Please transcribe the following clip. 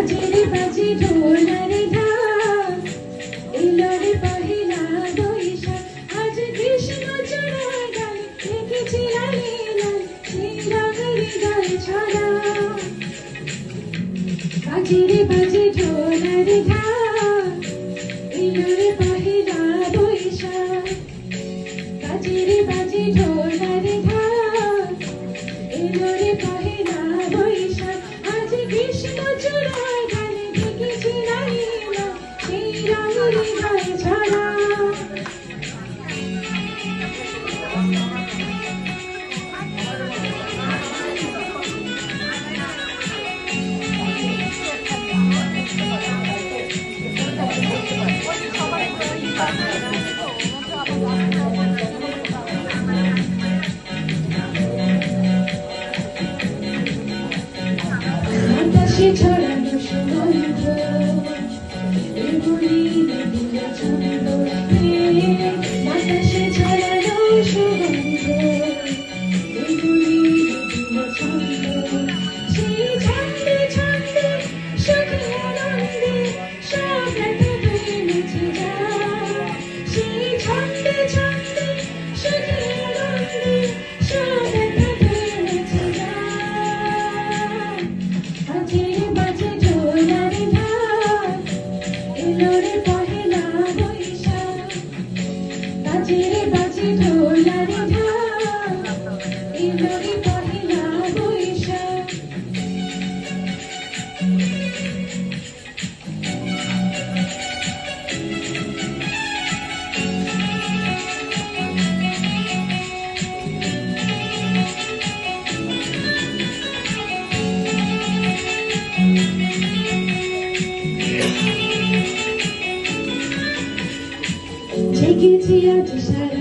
বাজে বাজে ঢোলার ঢাক এলো রে পহেলা বৈশাখ আজ কৃষ্ণ চূড়ায় গায়ে লিখেছি লালে লাল শ্রীরাম হৃদয় ছড়া বাজে বাজে ঢোলার ঢাক এলো রে পহেলা বৈশাখ বাজে বাজে ঢোলার ঢাক এলো রে পহেলা বৈশাখ আজ কৃষ্ণ চূড়ায় গানে লিখেছি লালে লাল শ্রীরাম হৃদয় ছড়া বাতাসে ছড়ানো সুগন্ধ এগুলি দিল ছন্দ বাতাসে ছড়ানো সুগন্ধ এগুলি দিল ছন্দ সেই ছন্দে ছন্দে সুখে আনন্দে সব ব্যথা ধুয়ে মুছে যায় সেই ছন্দে ছন্দে সুখে আনন্দে সব ব্যথা ধুয়ে মুছে যায় বাজে বাজে ঢোলার ঢাক এলো রে পহেলা বৈশাখ বাজে বাজে ঢোলার ঢাক এলো রে পহেলা বৈশাখ জেগেছি আজ সারা